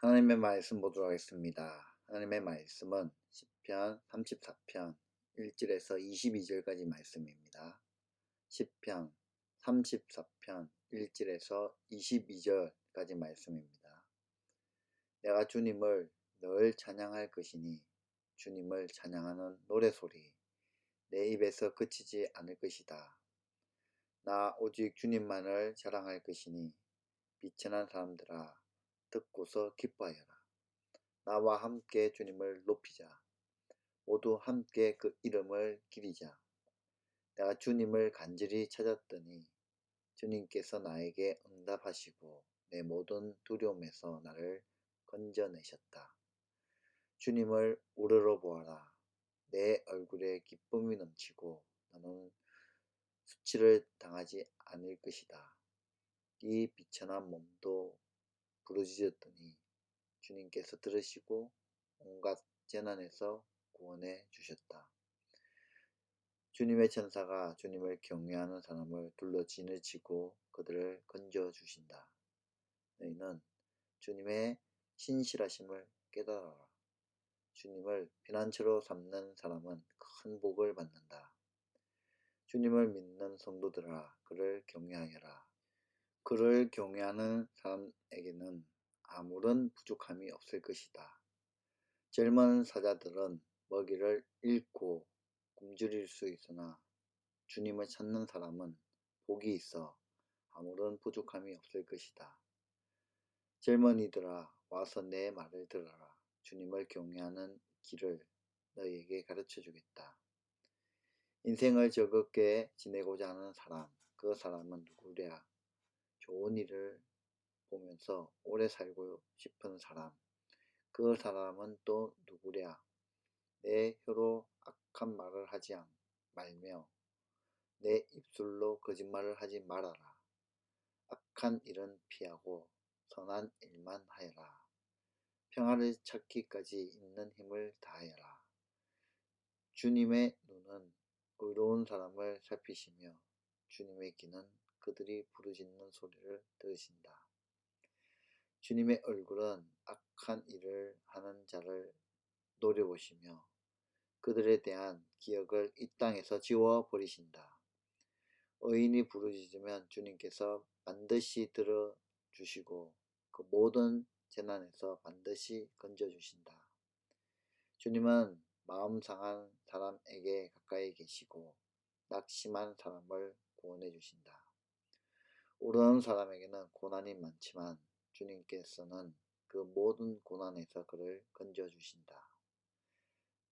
하나님의 말씀 보도록 하겠습니다. 하나님의 말씀은 시편 34편 1절에서 22절까지 말씀입니다. 시편 34편 1절에서 22절까지 말씀입니다. 내가 주님을 늘 찬양할 것이니 주님을 찬양하는 노래소리 내 입에서 그치지 않을 것이다. 나 오직 주님만을 자랑할 것이니 비천한 사람들아 듣고서 기뻐하여라. 나와 함께 주님을 높이자. 모두 함께 그 이름을 기리자. 내가 주님을 간절히 찾았더니 주님께서 나에게 응답하시고 내 모든 두려움에서 나를 건져내셨다. 주님을 우러러 보아라. 내 얼굴에 기쁨이 넘치고 나는 수치를 당하지 않을 것이다. 이 비천한 몸도 부르짖었더니 주님께서 들으시고 온갖 재난에서 구원해 주셨다. 주님의 천사가 주님을 경외하는 사람을 둘러 지느치고 그들을 건져 주신다. 너희는 주님의 신실하심을 깨달아라. 주님을 피난처로 삼는 사람은 큰 복을 받는다. 주님을 믿는 성도들아 그를 경외하여라. 그를 경외하는 사람에게는 아무런 부족함이 없을 것이다. 젊은 사자들은 먹이를 잃고 굶주릴 수 있으나 주님을 찾는 사람은 복이 있어 아무런 부족함이 없을 것이다. 젊은이들아 와서 내 말을 들어라. 주님을 경외하는 길을 너희에게 가르쳐 주겠다. 인생을 즐겁게 지내고자 하는 사람, 그 사람은 누구랴? 좋은 일을 보면서 오래 살고 싶은 사람, 그 사람은 또 누구랴? 내 혀로 악한 말을 하지 말며 내 입술로 거짓말을 하지 말아라. 악한 일은 피하고 선한 일만 하여라. 평화를 찾기까지 있는 힘을 다하여라. 주님의 눈은 의로운 사람을 살피시며 주님의 귀는 그들이 부르짖는 소리를 들으신다. 주님의 얼굴은 악한 일을 하는 자를 노려보시며 그들에 대한 기억을 이 땅에서 지워버리신다. 의인이 부르짖으면 주님께서 반드시 들어주시고 그 모든 재난에서 반드시 건져주신다. 주님은 마음 상한 사람에게 가까이 계시고 낙심한 사람을 구원해 주신다. 오르는 사람에게는 고난이 많지만 주님께서는 그 모든 고난에서 그를 건져주신다.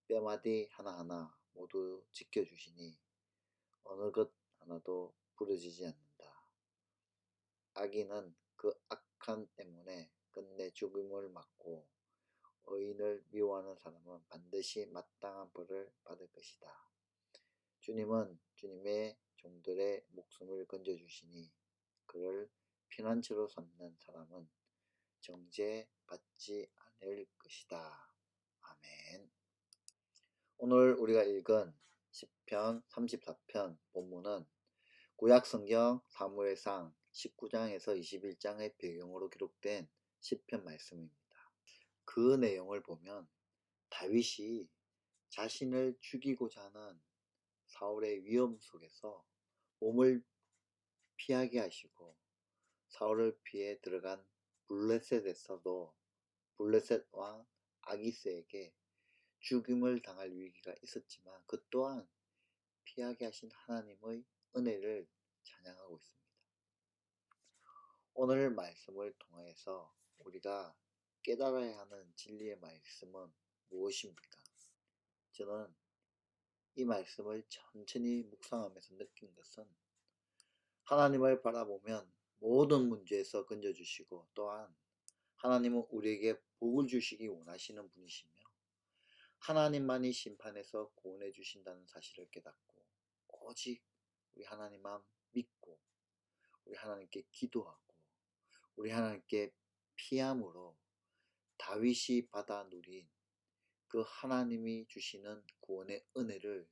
뼈마디 하나하나 모두 지켜주시니 어느 것 하나도 부러지지 않는다. 악인은 그 악한 때문에 끝내 죽음을 맞고 의인을 미워하는 사람은 반드시 마땅한 벌을 받을 것이다. 주님은 주님의 종들의 목숨을 건져주시니 그를 피난처로 삼는 사람은 정죄받지 않을 것이다. 아멘. 오늘 우리가 읽은 시편 34편 본문은 구약성경 사무엘상 19장에서 21장의 배경으로 기록된 시편 말씀입니다. 그 내용을 보면 다윗이 자신을 죽이고자 하는 사울의 위험 속에서 몸을 피하게 하시고 사울을 피해 들어간 블레셋에서도 블레셋 왕 아기스에게 죽임을 당할 위기가 있었지만 그 또한 피하게 하신 하나님의 은혜를 찬양하고 있습니다. 오늘 말씀을 통해서 우리가 깨달아야 하는 진리의 말씀은 무엇입니까? 저는 이 말씀을 천천히 묵상하면서 느낀 것은 하나님을 바라보면 모든 문제에서 건져주시고 또한 하나님은 우리에게 복을 주시기 원하시는 분이시며 하나님만이 심판에서 구원해 주신다는 사실을 깨닫고 오직 우리 하나님만 믿고 우리 하나님께 기도하고 우리 하나님께 피함으로 다윗이 받아 누린 그 하나님이 주시는 구원의 은혜를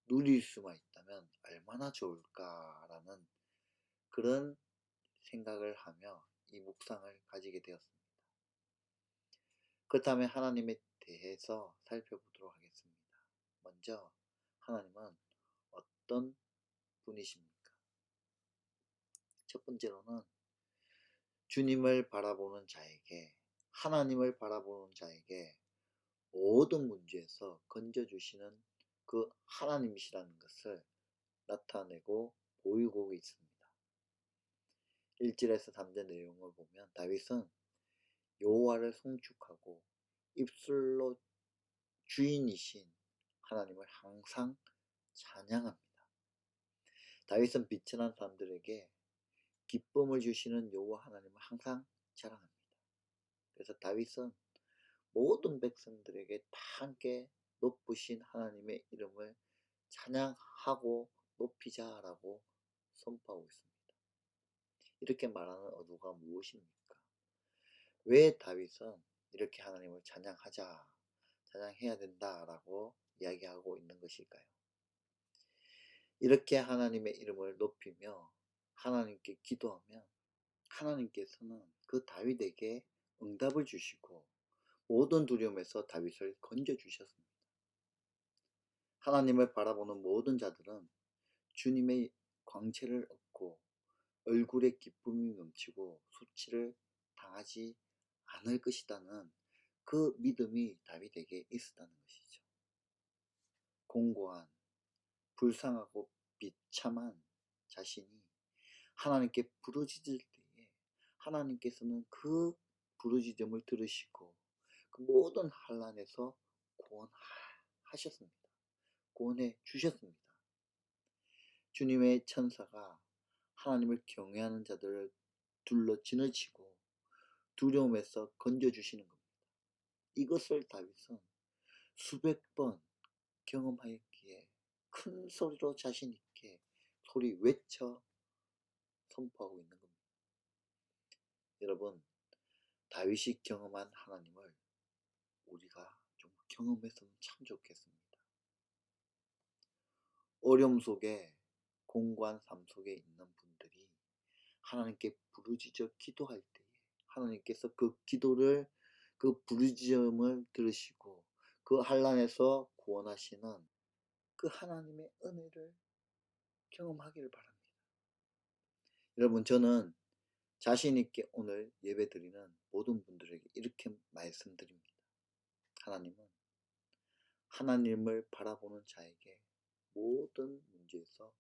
누릴 수만 있다면 얼마나 좋을까라는 그런 생각을 하며 이 묵상을 가지게 되었습니다. 그렇다면 하나님에 대해서 살펴보도록 하겠습니다. 먼저 하나님은 어떤 분이십니까? 첫 번째로는 주님을 바라보는 자에게, 하나님을 바라보는 자에게 모든 문제에서 건져주시는 그 하나님이시라는 것을 나타내고 보이고 있습니다. 1절에서 3절 내용을 보면 다윗은 여호와를 송축하고 입술로 주인이신 하나님을 항상 찬양합니다. 다윗은 비천한 사람들에게 기쁨을 주시는 여호와 하나님을 항상 자랑합니다. 그래서 다윗은 모든 백성들에게 다 함께 높으신 하나님의 이름을 찬양하고 높이자라고 선포하고 있습니다. 이렇게 말하는 의도가 무엇입니까? 왜 다윗은 이렇게 하나님을 찬양하자, 찬양해야 된다라고 이야기하고 있는 것일까요? 이렇게 하나님의 이름을 높이며 하나님께 기도하면 하나님께서는 그 다윗에게 응답을 주시고 모든 두려움에서 다윗을 건져주셨습니다. 하나님을 바라보는 모든 자들은 주님의 광채를 얻고 얼굴에 기쁨이 넘치고 수치를 당하지 않을 것이라는 그 믿음이 다윗에게 있었다는 것이죠. 공고한, 불쌍하고 비참한 자신이 하나님께 부르짖을 때에 하나님께서는 그 부르짖음을 들으시고 그 모든 환난에서 구원하셨습니다. 구원해 주셨습니다. 주님의 천사가 하나님을 경외하는 자들을 둘러 지너치고 두려움에서 건져주시는 겁니다. 이것을 다윗은 수백 번 경험하였기에 큰 소리로 자신 있게 소리 외쳐 선포하고 있는 겁니다. 여러분, 다윗이 경험한 하나님을 우리가 좀 경험했으면 참 좋겠습니다. 어려움 속에, 공고한 삶 속에 있는 분들이 하나님께 부르짖어 기도할 때에 하나님께서 그 기도를, 그 부르짖음을 들으시고 그 환난에서 구원하시는 그 하나님의 은혜를 경험하기를 바랍니다. 여러분, 저는 자신 있게 오늘 예배 드리는 모든 분들에게 이렇게 말씀드립니다. 하나님은 하나님을 바라보는 자에게 모든 문제에서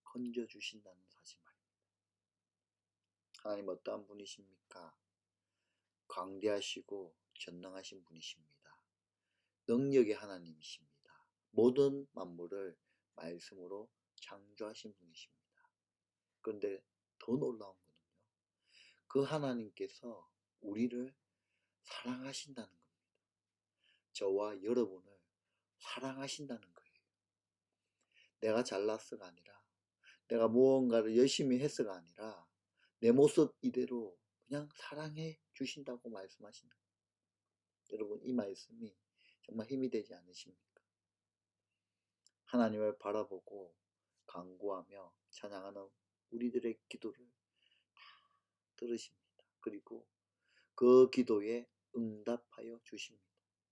건져주신다는 사실 말입니다. 하나님 어떠한 분이십니까? 광대하시고 전능하신 분이십니다. 능력의 하나님이십니다. 모든 만물을 말씀으로 창조하신 분이십니다. 그런데 더 놀라운 거는요, 그 하나님께서 우리를 사랑하신다는 겁니다. 저와 여러분을 사랑하신다는 거예요. 내가 잘났어가 아니라, 내가 무언가를 열심히 했어가 아니라 내 모습 이대로 그냥 사랑해 주신다고 말씀하신다. 여러분, 이 말씀이 정말 힘이 되지 않으십니까? 하나님을 바라보고 간구하며 찬양하는 우리들의 기도를 다 들으십니다. 그리고 그 기도에 응답하여 주십니다.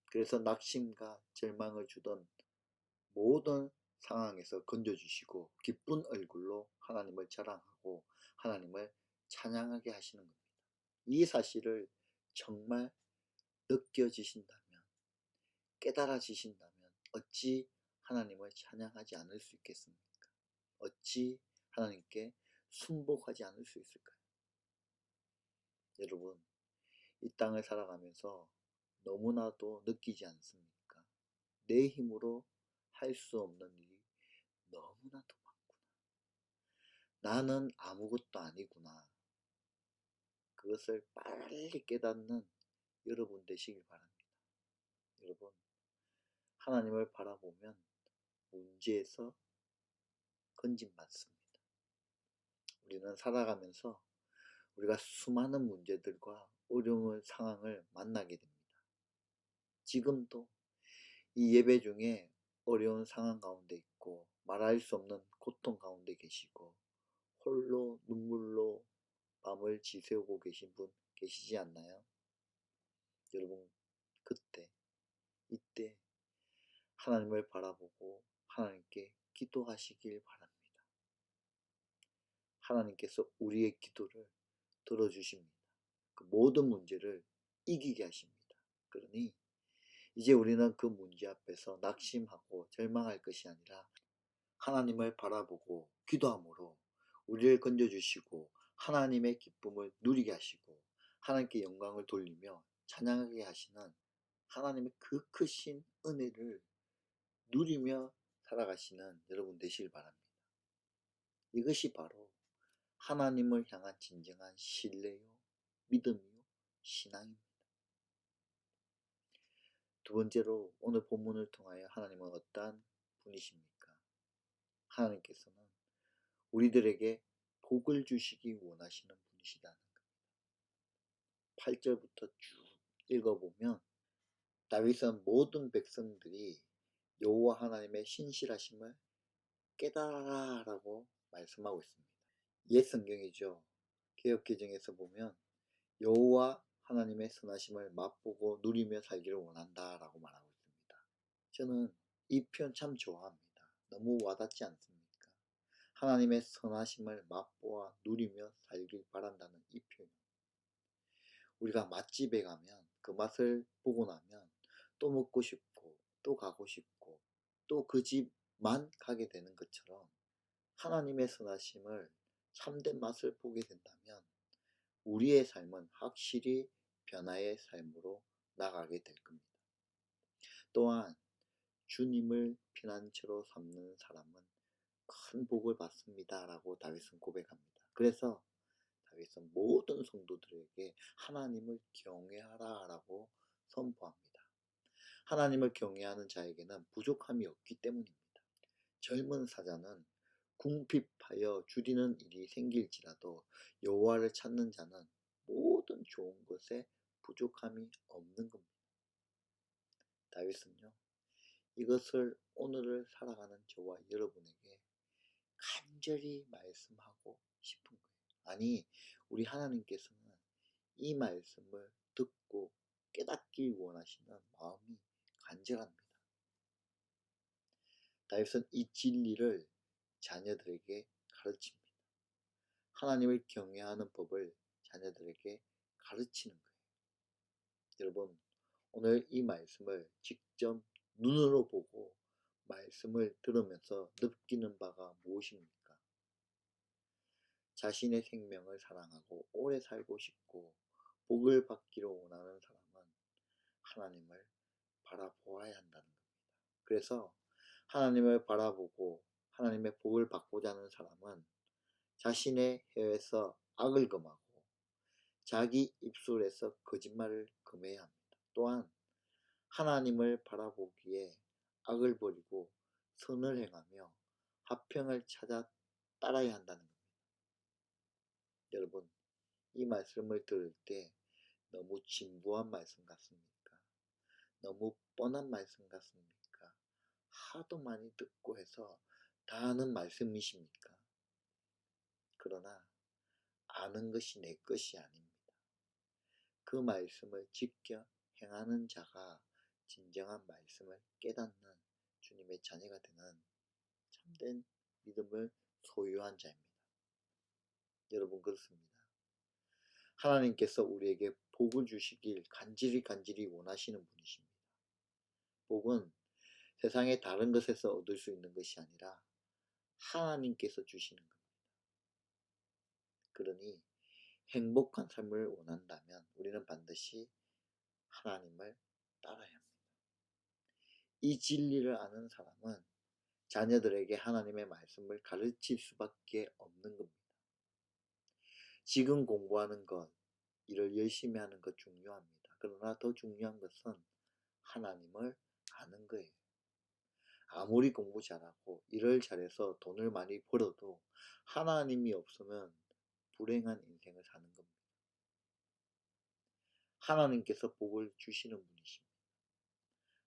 그래서 낙심과 절망을 주던 모든 상황에서 건져주시고 기쁜 얼굴로 하나님을 자랑하고 하나님을 찬양하게 하시는 겁니다. 이 사실을 정말 느껴지신다면, 깨달아지신다면 어찌 하나님을 찬양하지 않을 수 있겠습니까? 어찌 하나님께 순복하지 않을 수 있을까요? 여러분, 이 땅을 살아가면서 너무나도 느끼지 않습니까? 내 힘으로 할 수 없는 일이 너무나도 많구나. 나는 아무것도 아니구나. 그것을 빨리 깨닫는 여러분 되시길 바랍니다. 여러분, 하나님을 바라보면 문제에서 건진받습니다. 우리는 살아가면서 우리가 수많은 문제들과 어려운 상황을 만나게 됩니다. 지금도 이 예배 중에 어려운 상황 가운데 있고 말할 수 없는 고통 가운데 계시고 홀로 눈물로 밤을 지새우고 계신 분 계시지 않나요? 여러분, 하나님을 바라보고 하나님께 기도하시길 바랍니다. 하나님께서 우리의 기도를 들어주십니다. 그 모든 문제를 이기게 하십니다. 그러니 이제 우리는 그 문제 앞에서 낙심하고 절망할 것이 아니라 하나님을 바라보고 기도함으로 우리를 건져주시고 하나님의 기쁨을 누리게 하시고 하나님께 영광을 돌리며 찬양하게 하시는 하나님의 그 크신 은혜를 누리며 살아가시는 여러분 되시길 바랍니다. 이것이 바로 하나님을 향한 진정한 신뢰요, 믿음이요, 신앙입니다. 두 번째로 오늘 본문을 통하여 하나님은 어떠한 분이십니까? 하나님께서는 우리들에게 복을 주시기 원하시는 분이시다는 겁니다. 8절부터 쭉 읽어보면 다윗은 모든 백성들이 여호와 하나님의 신실하심을 깨달아라 라고 말씀하고 있습니다. 옛 성경이죠. 개역개정에서 보면 여호와 하나님의 선하심을 맛보고 누리며 살기를 원한다 라고 말하고 있습니다. 저는 이 표현 참 좋아합니다. 너무 와닿지 않습니까? 하나님의 선하심을 맛보아 누리며 살길 바란다는 이 표현. 우리가 맛집에 가면 그 맛을 보고 나면 또 먹고 싶고 또 가고 싶고 또 그 집만 가게 되는 것처럼 하나님의 선하심을 참된 맛을 보게 된다면 우리의 삶은 확실히 변화의 삶으로 나가게 될 겁니다. 또한 주님을 피난처로 삼는 사람은 큰 복을 받습니다 라고 다윗은 고백합니다. 그래서 다윗은 모든 성도들에게 하나님을 경외하라 라고 선포합니다. 하나님을 경외하는 자에게는 부족함이 없기 때문입니다. 젊은 사자는 궁핍하여 줄이는 일이 생길지라도 여호와를 찾는 자는 모든 좋은 것에 부족함이 없는 겁니다. 다윗은요, 이것을 오늘을 살아가는 저와 여러분에게 간절히 말씀하고 싶은 거예요. 아니, 우리 하나님께서는 이 말씀을 듣고 깨닫길 원하시는 마음이 간절합니다. 다윗은 이 진리를 자녀들에게 가르칩니다. 하나님을 경외하는 법을 자녀들에게 가르치는 거예요. 여러분, 오늘 이 말씀을 직접 눈으로 보고 말씀을 들으면서 느끼는 바가 무엇입니까? 자신의 생명을 사랑하고 오래 살고 싶고 복을 받기를 원하는 사람은 하나님을 바라보아야 한다는 겁니다. 그래서 하나님을 바라보고 하나님의 복을 받고자 하는 사람은 자신의 혀에서 악을 금하고 자기 입술에서 거짓말을 금해야 합니다. 또한 하나님을 바라보기에 악을 버리고 선을 행하며 화평을 찾아 따라야 한다는 겁니다. 여러분, 이 말씀을 들을 때 너무 진부한 말씀 같습니까? 너무 뻔한 말씀 같습니까? 하도 많이 듣고 해서 다 아는 말씀이십니까? 그러나 아는 것이 내 것이 아닙니다. 그 말씀을 지켜 행하는 자가 진정한 말씀을 깨닫는 주님의 자녀가 되는 참된 믿음을 소유한 자입니다. 여러분, 그렇습니다. 하나님께서 우리에게 복을 주시길 간절히 원하시는 분이십니다. 복은 세상의 다른 것에서 얻을 수 있는 것이 아니라 하나님께서 주시는 겁니다. 그러니 행복한 삶을 원한다면 우리는 반드시 하나님을 따라야 합니다. 이 진리를 아는 사람은 자녀들에게 하나님의 말씀을 가르칠 수밖에 없는 겁니다. 지금 공부하는 것, 일을 열심히 하는 것 중요합니다. 그러나 더 중요한 것은 하나님을 아는 거예요. 아무리 공부 잘하고 일을 잘해서 돈을 많이 벌어도 하나님이 없으면 불행한 인생을 사는 겁니다. 하나님께서 복을 주시는 분이십니다.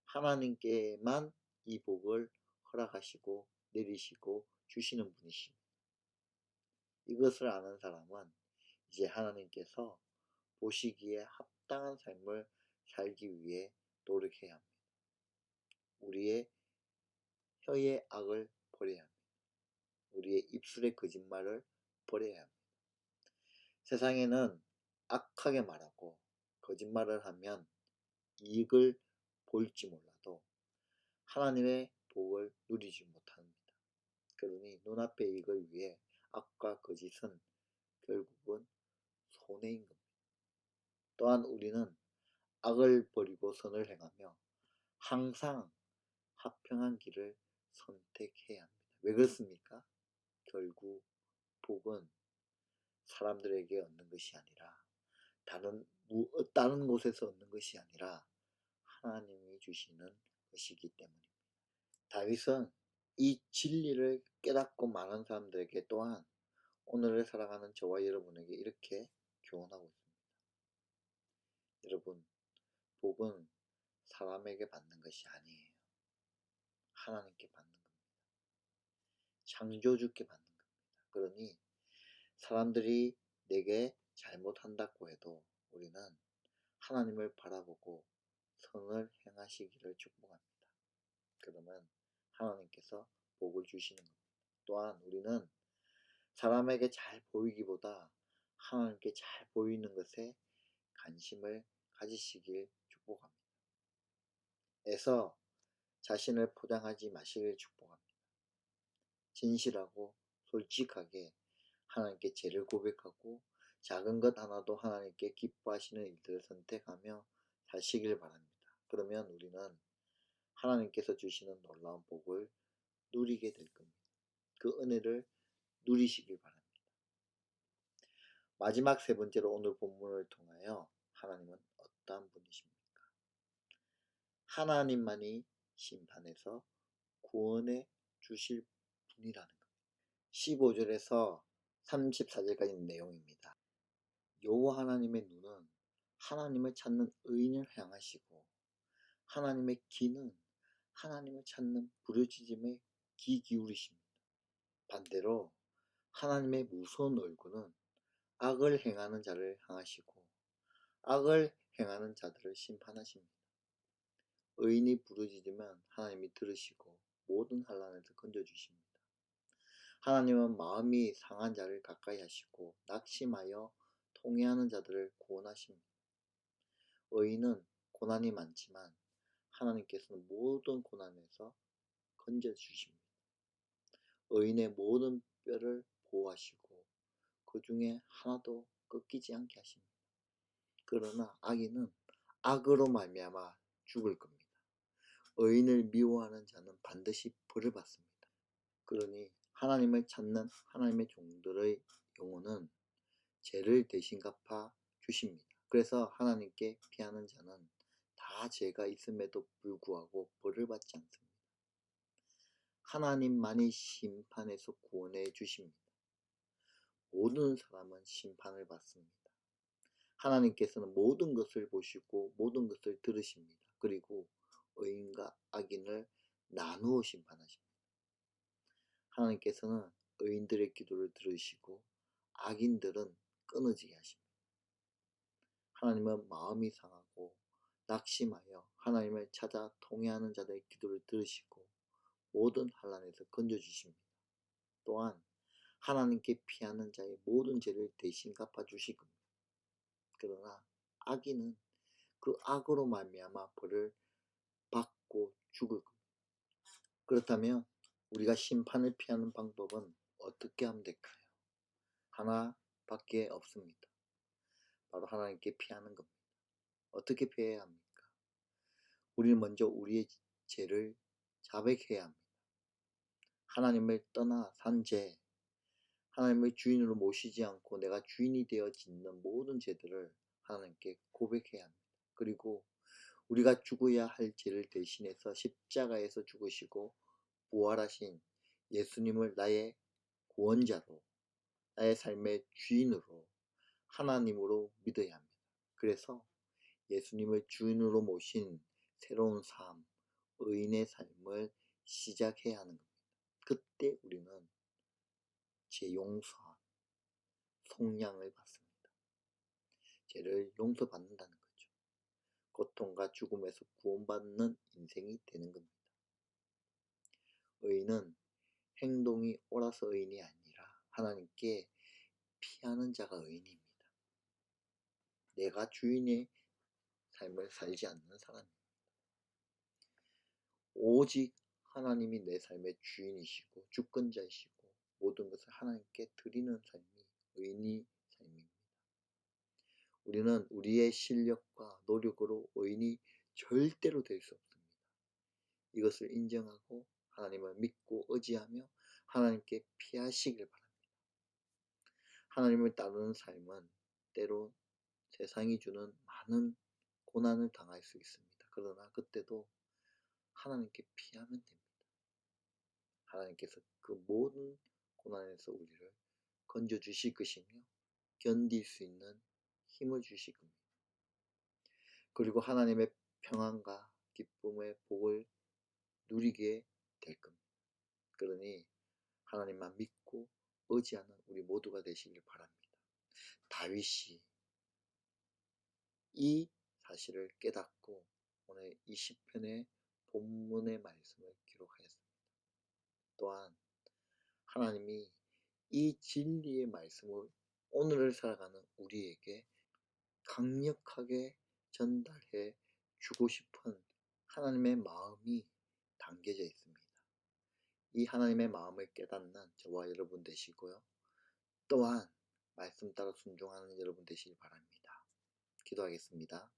하나님께만 이 복을 허락하시고 내리시고 주시는 분이십니다. 이것을 아는 사람은 이제 하나님께서 보시기에 합당한 삶을 살기 위해 노력해야 합니다. 우리의 혀의 악을 버려야 합니다. 우리의 입술의 거짓말을 버려야 합니다. 세상에는 악하게 말하고 거짓말을 하면 이익을 볼지 몰라도 하나님의 복을 누리지 못합니다. 그러니 눈앞의 이익을 위해 악과 거짓은 결국은 손해인 겁니다. 또한 우리는 악을 버리고 선을 행하며 항상 화평한 길을 선택해야 합니다. 왜 그렇습니까? 결국 복은 사람들에게 얻는 것이 아니라 다른 곳에서 얻는 것이 아니라 하나님이 주시는 것이기 때문입니다. 다윗은 이 진리를 깨닫고 많은 사람들에게 또한 오늘을 살아가는 저와 여러분에게 이렇게 교훈하고 있습니다. 여러분, 복은 사람에게 받는 것이 아니에요. 하나님께 받는 겁니다. 창조주께 받는 겁니다. 그러니 사람들이 내게 잘못한다고 해도 우리는 하나님을 바라보고 선을 행하시기를 축복합니다. 그러면 하나님께서 복을 주시는 겁니다. 또한 우리는 사람에게 잘 보이기보다 하나님께 잘 보이는 것에 관심을 가지시길 축복합니다. 에서 자신을 포장하지 마시길 축복합니다. 진실하고 솔직하게 하나님께 죄를 고백하고 작은 것 하나도 하나님께 기뻐하시는 일들을 선택하며 사시길 바랍니다. 그러면 우리는 하나님께서 주시는 놀라운 복을 누리게 될 겁니다. 그 은혜를 누리시길 바랍니다. 마지막 세 번째로 오늘 본문을 통하여 하나님은 어떠한 분이십니까? 하나님만이 심판에서 구원해 주실 분이라는 겁니다. 15절에서 34절까지 내용입니다. 여호와 하나님의 눈은 하나님을 찾는 의인을 향하시고 하나님의 귀는 하나님을 찾는 부르짖음에 귀 기울이십니다. 반대로 하나님의 무서운 얼굴은 악을 행하는 자를 향하시고 악을 행하는 자들을 심판하십니다. 의인이 부르짖으면 하나님이 들으시고 모든 환난에서 건져주십니다. 하나님은 마음이 상한 자를 가까이 하시고 낙심하여 통회하는 자들을 구원하십니다. 의인은 고난이 많지만 하나님께서는 모든 고난에서 건져주십니다. 의인의 모든 뼈를 보호하시고 그 중에 하나도 꺾이지 않게 하십니다. 그러나 악인은 악으로 말미암아 죽을 겁니다. 의인을 미워하는 자는 반드시 벌을 받습니다. 그러니 하나님을 찾는 하나님의 종들의 영혼은 죄를 대신 갚아 주십니다. 그래서 하나님께 피하는 자는 다 죄가 있음에도 불구하고 벌을 받지 않습니다. 하나님만이 심판에서 구원해 주십니다. 모든 사람은 심판을 받습니다. 하나님께서는 모든 것을 보시고 모든 것을 들으십니다. 그리고 의인과 악인을 나누어 심판하십니다. 하나님께서는 의인들의 기도를 들으시고 악인들은 끊어지게 하십니다. 하나님은 마음이 상하고 낙심하여 하나님을 찾아 통회하는 자들의 기도를 들으시고 모든 환난에서 건져주십니다. 또한 하나님께 피하는 자의 모든 죄를 대신 갚아주실 겁니다. 그러나 악인은 그 악으로 말미암아 벌을 받고 죽을 겁니다. 그렇다면 우리가 심판을 피하는 방법은 어떻게 하면 될까요? 하나밖에 없습니다. 바로 하나님께 피하는 겁니다. 어떻게 피해야 합니까? 우리는 먼저 우리의 죄를 자백해야 합니다. 하나님을 떠나 산 죄, 하나님을 주인으로 모시지 않고 내가 주인이 되어 짓는 모든 죄들을 하나님께 고백해야 합니다. 그리고 우리가 죽어야 할 죄를 대신해서 십자가에서 죽으시고 부활하신 예수님을 나의 구원자로, 나의 삶의 주인으로, 하나님으로 믿어야 합니다. 그래서 예수님을 주인으로 모신 새로운 삶, 의인의 삶을 시작해야 하는 겁니다. 그때 우리는 죄 용서와 속량을 받습니다. 죄를 용서받는다는 거죠. 고통과 죽음에서 구원받는 인생이 되는 겁니다. 의인은 행동이 옳아서 의인이 아니라 하나님께 피하는 자가 의인입니다. 내가 주인의 삶을 살지 않는 사람입니다. 오직 하나님이 내 삶의 주인이시고 주권자이시고 모든 것을 하나님께 드리는 삶이 의인의 삶입니다. 우리는 우리의 실력과 노력으로 의인이 절대로 될 수 없습니다. 이것을 인정하고 하나님을 믿고 의지하며 하나님께 피하시길 바랍니다. 하나님을 따르는 삶은 때로 세상이 주는 많은 고난을 당할 수 있습니다. 그러나 그때도 하나님께 피하면 됩니다. 하나님께서 그 모든 고난에서 우리를 건져주실 것이며 견딜 수 있는 힘을 주실 겁니다. 그리고 하나님의 평안과 기쁨의 복을 누리게 될 겁니다. 그러니 하나님만 믿고 의지하는 우리 모두가 되시길 바랍니다. 다윗이 이 사실을 깨닫고 오늘 이 시편의 본문의 말씀을 기록하였습니다. 또한 하나님이 이 진리의 말씀을 오늘을 살아가는 우리에게 강력하게 전달해 주고 싶은 하나님의 마음이 담겨져 있습니다. 이 하나님의 마음을 깨닫는 저와 여러분 되시고요. 또한 말씀 따라 순종하는 여러분 되시길 바랍니다. 기도하겠습니다.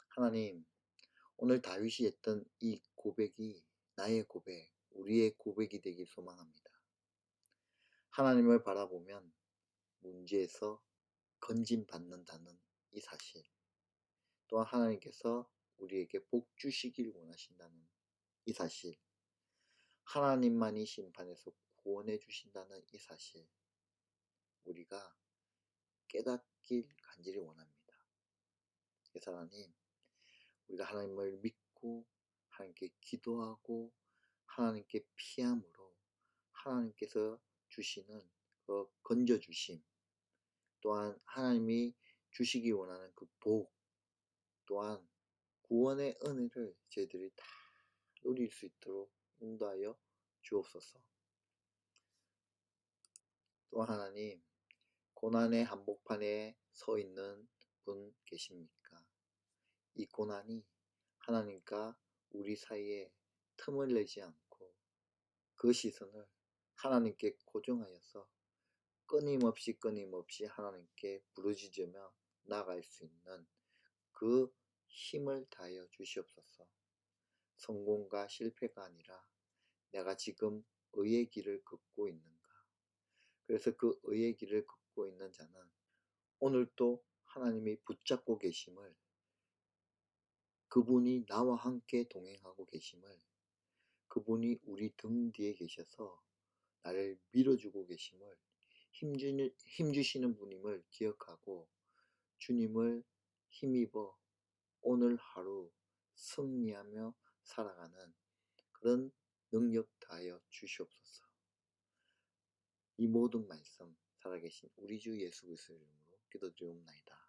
하나님, 오늘 다윗이 했던 이 고백이 나의 고백, 우리의 고백이 되길 소망합니다. 하나님을 바라보면 문제에서 건짐받는다는 이 사실, 또한 하나님께서 우리에게 복 주시길 원하신다는 이 사실, 하나님만이 심판에서 구원해 주신다는 이 사실, 우리가 깨닫길 간절히 원합니다. 그래서 하나님, 우리가 하나님을 믿고 하나님께 기도하고 하나님께 피함으로 하나님께서 주시는 그 건져주심, 또한 하나님이 주시기 원하는 그 복, 또한 구원의 은혜를 저희들이 다 누릴 수 있도록 인도하여 주옵소서. 또한 하나님, 고난의 한복판에 서 있는 분 계십니까? 이 고난이 하나님과 우리 사이에 틈을 내지 않고 그 시선을 하나님께 고정하여서 끊임없이 하나님께 부르짖으며 나아갈 수 있는 그 힘을 다하여 주시옵소서. 성공과 실패가 아니라 내가 지금 의의 길을 걷고 있는가? 그래서 그 의의 길을 걷고 있는 자는 오늘도 하나님이 붙잡고 계심을, 그분이 나와 함께 동행하고 계심을, 그분이 우리 등 뒤에 계셔서 나를 밀어주고 계심을, 힘주시는 분임을 기억하고 주님을 힘입어 오늘 하루 승리하며 살아가는 그런 능력 다하여 주시옵소서. 이 모든 말씀 살아계신 우리 주 예수 그리스도의 이름으로 기도드리옵나이다.